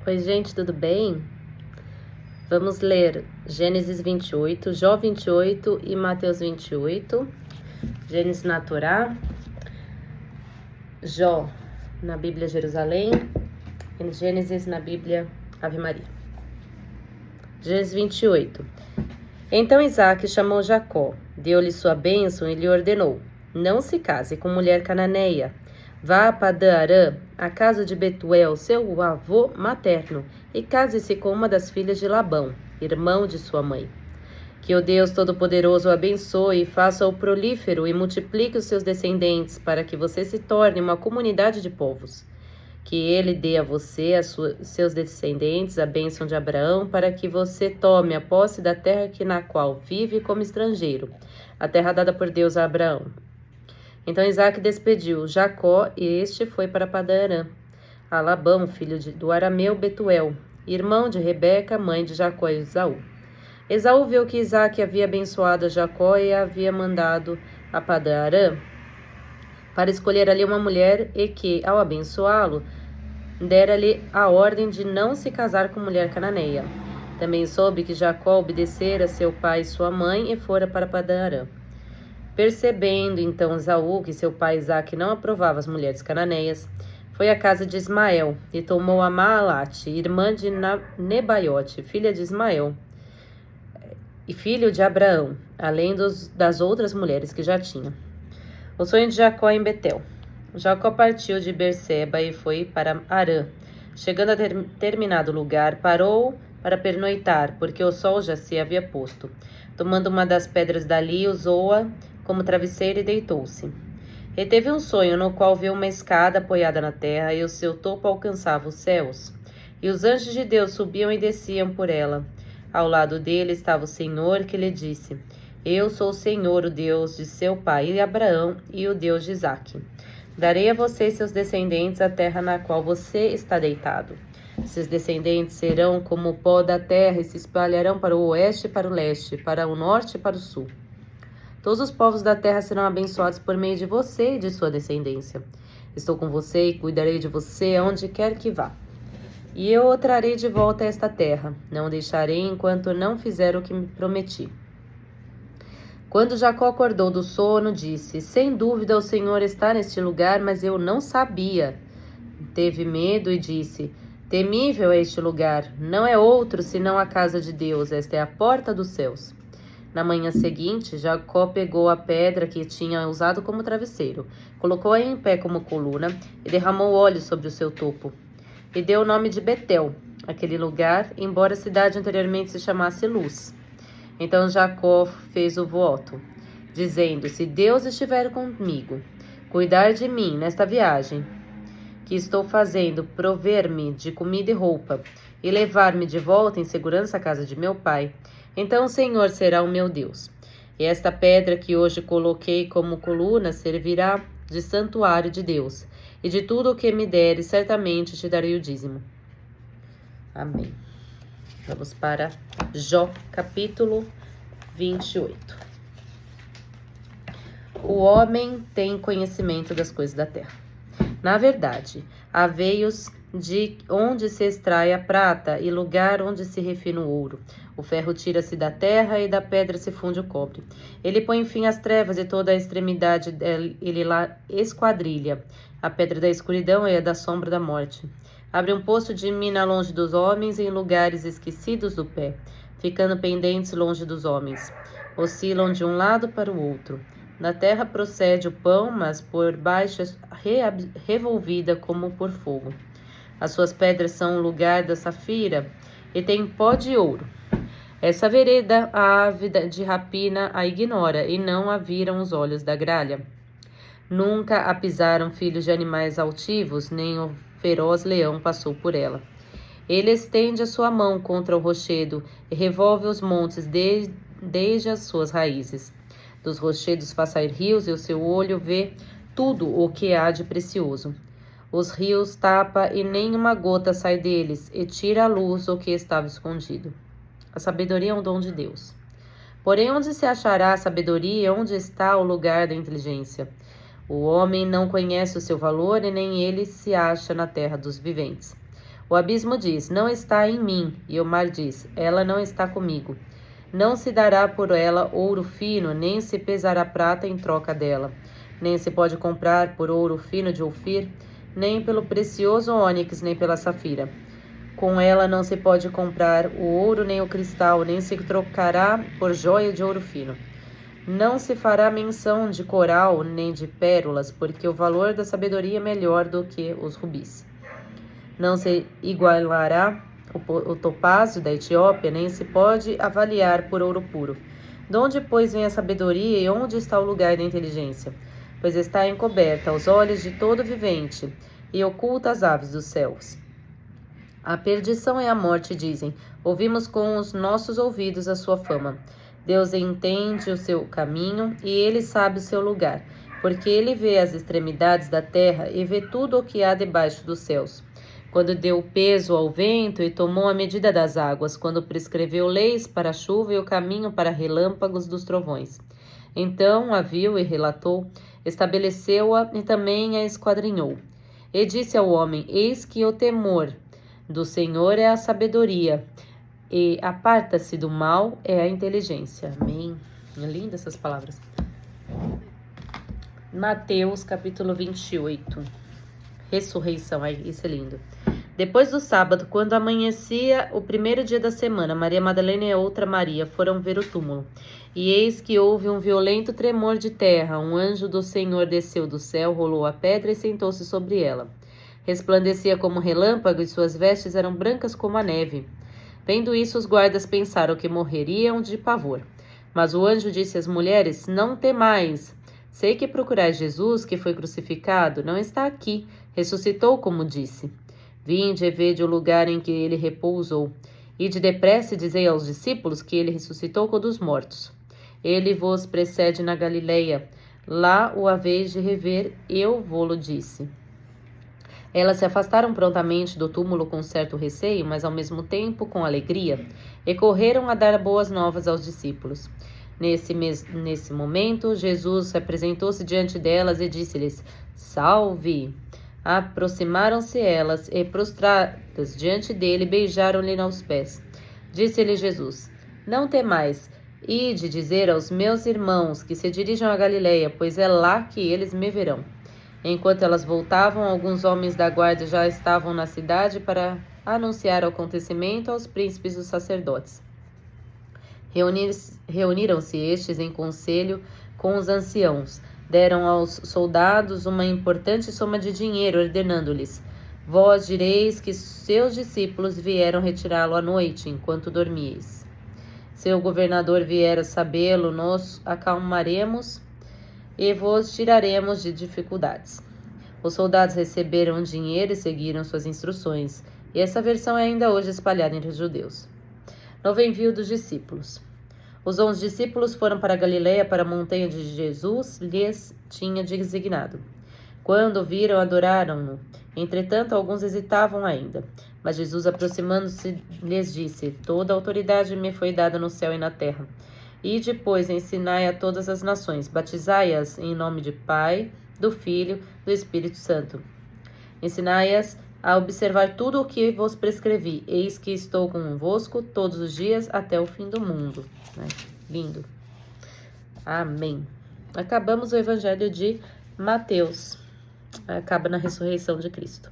Oi, gente, tudo bem? Vamos ler Gênesis 28, Jó 28 e Mateus 28. Gênesis na Torá, Jó na Bíblia Jerusalém e Gênesis na Bíblia Ave Maria. Gênesis 28. Então Isaque chamou Jacó, deu-lhe sua bênção e lhe ordenou: não se case com mulher cananeia. Vá a Padã-Arã, a casa de Betuel, seu avô materno, e case-se com uma das filhas de Labão, irmão de sua mãe. Que o Deus Todo-Poderoso o abençoe, faça-o prolífero e multiplique os seus descendentes, para que você se torne uma comunidade de povos. Que ele dê a você, seus descendentes, a bênção de Abraão, para que você tome a posse da terra na qual vive como estrangeiro, a terra dada por Deus a Abraão. Então Isaque despediu Jacó e este foi para Padã-Arã, a Labão, filho do arameu Betuel, irmão de Rebeca, mãe de Jacó e Esaú. Esaú viu que Isaque havia abençoado a Jacó e havia mandado a Padã-Arã para escolher ali uma mulher e que, ao abençoá-lo, dera-lhe a ordem de não se casar com mulher cananeia. Também soube que Jacó obedecera seu pai e sua mãe e fora para Padã-Arã. Percebendo então Esaú que seu pai Isaque não aprovava as mulheres cananeias, foi à casa de Ismael e tomou a Maalate, irmã de Nebaiote, filha de Ismael, e filho de Abraão, além das outras mulheres que já tinha. O sonho de Jacó em Betel. Jacó partiu de Berseba e foi para Harã. Chegando a determinado lugar, parou para pernoitar, porque o sol já se havia posto. Tomando uma das pedras dali, usou-a como travesseiro e deitou-se. E teve um sonho no qual viu uma escada apoiada na terra e o seu topo alcançava os céus. E os anjos de Deus subiam e desciam por ela. Ao lado dele estava o Senhor, que lhe disse: eu sou o Senhor, o Deus de seu pai Abraão e o Deus de Isaque. Darei a você e seus descendentes a terra na qual você está deitado. Seus descendentes serão como o pó da terra e se espalharão para o oeste e para o leste, para o norte e para o sul. Todos os povos da terra serão abençoados por meio de você e de sua descendência. Estou com você e cuidarei de você aonde quer que vá. E eu o trarei de volta a esta terra. Não o deixarei enquanto não fizer o que me prometi. Quando Jacó acordou do sono, disse: sem dúvida o Senhor está neste lugar, mas eu não sabia. Teve medo e disse: temível é este lugar, não é outro senão a casa de Deus, esta é a porta dos céus. Na manhã seguinte, Jacó pegou a pedra que tinha usado como travesseiro, colocou-a em pé como coluna e derramou óleo sobre o seu topo. E deu o nome de Betel, aquele lugar, embora a cidade anteriormente se chamasse Luz. Então Jacó fez o voto, dizendo: se Deus estiver comigo, cuidar de mim nesta viagem que estou fazendo, prover-me de comida e roupa, e levar-me de volta em segurança à casa de meu pai, então o Senhor será o meu Deus. E esta pedra que hoje coloquei como coluna servirá de santuário de Deus, e de tudo o que me deres, certamente te darei o dízimo. Amém. Vamos para Jó, capítulo 28. O homem tem conhecimento das coisas da terra. Na verdade, há veios de onde se extrai a prata e lugar onde se refina o ouro. O ferro tira-se da terra e da pedra se funde o cobre. Ele põe fim às trevas e toda a extremidade ele lá esquadrilha. A pedra da escuridão é a da sombra da morte. Abre um poço de mina longe dos homens em lugares esquecidos do pé, ficando pendentes longe dos homens. Oscilam de um lado para o outro. Na terra procede o pão, mas por baixo é revolvida como por fogo. As suas pedras são o lugar da safira e tem pó de ouro. Essa vereda a ave de rapina a ignora e não a viram os olhos da gralha. Nunca a pisaram filhos de animais altivos, nem o feroz leão passou por ela. Ele estende a sua mão contra o rochedo e revolve os montes desde as suas raízes. Dos rochedos faz sair rios e o seu olho vê tudo o que há de precioso. Os rios tapa e nenhuma gota sai deles, e tira à luz o que estava escondido. A sabedoria é um dom de Deus. Porém, onde se achará a sabedoria? Onde está o lugar da inteligência? O homem não conhece o seu valor e nem ele se acha na terra dos viventes. O abismo diz: não está em mim, e o mar diz: ela não está comigo. Não se dará por ela ouro fino, nem se pesará prata em troca dela. Nem se pode comprar por ouro fino de Ofir, nem pelo precioso ônix, nem pela safira. Com ela não se pode comprar o ouro nem o cristal, nem se trocará por joia de ouro fino. Não se fará menção de coral nem de pérolas, porque o valor da sabedoria é melhor do que os rubis. Não se igualará o topázio da Etiópia, nem se pode avaliar por ouro puro. De onde, pois, vem a sabedoria e onde está o lugar da inteligência? Pois está encoberta aos olhos de todo vivente e oculta às aves dos céus. A perdição e a morte dizem: ouvimos com os nossos ouvidos a sua fama. Deus entende o seu caminho e ele sabe o seu lugar, porque ele vê as extremidades da terra e vê tudo o que há debaixo dos céus. Quando deu peso ao vento e tomou a medida das águas, quando prescreveu leis para a chuva e o caminho para relâmpagos dos trovões. Então a viu e relatou, estabeleceu-a e também a esquadrinhou. E disse ao homem: eis que o temor do Senhor é a sabedoria, e aparta-se do mal é a inteligência. Amém. Lindas essas palavras. Mateus capítulo 28. Ressurreição, isso é lindo. Depois do sábado, quando amanhecia o primeiro dia da semana, Maria Madalena e outra Maria foram ver o túmulo. E eis que houve um violento tremor de terra. Um anjo do Senhor desceu do céu, rolou a pedra e sentou-se sobre ela. Resplandecia como relâmpago e suas vestes eram brancas como a neve. Vendo isso, os guardas pensaram que morreriam de pavor. Mas o anjo disse às mulheres: não temais. Sei que procurais Jesus, que foi crucificado. Não está aqui. Ressuscitou, como disse. Vinde e vede o lugar em que ele repousou. Ide depressa e dizei aos discípulos que ele ressuscitou dos mortos. Ele vos precede na Galileia. Lá o haveis de rever, eu vô-lo disse. Elas se afastaram prontamente do túmulo com certo receio, mas ao mesmo tempo com alegria, e correram a dar boas novas aos discípulos. Nesse momento, Jesus apresentou-se diante delas e disse-lhes: Salve! Aproximaram-se elas e, prostradas diante dele, beijaram-lhe aos pés. Disse-lhe Jesus: não temais, ide dizer aos meus irmãos que se dirijam a Galileia, pois é lá que eles me verão. Enquanto elas voltavam, alguns homens da guarda já estavam na cidade para anunciar o acontecimento aos príncipes dos sacerdotes. Reuniram-se estes em conselho com os anciãos. Deram aos soldados uma importante soma de dinheiro, ordenando-lhes: vós direis que seus discípulos vieram retirá-lo à noite, enquanto dormieis. Se o governador vier a sabê-lo, nós acalmaremos e vos tiraremos de dificuldades. Os soldados receberam o dinheiro e seguiram suas instruções, e essa versão é ainda hoje espalhada entre os judeus. Novo envio dos discípulos. Os 11 discípulos foram para Galileia, para a montanha de Jesus lhes tinha designado. Quando o viram, adoraram-no. Entretanto, alguns hesitavam ainda. Mas Jesus, aproximando-se, lhes disse: toda a autoridade me foi dada no céu e na terra. E depois ensinai a todas as nações, batizai-as em nome do Pai, do Filho, do Espírito Santo. Ensinai-as a observar tudo o que vos prescrevi. Eis que estou convosco todos os dias até o fim do mundo. Lindo. Amém. Acabamos o Evangelho de Mateus. Acaba na ressurreição de Cristo.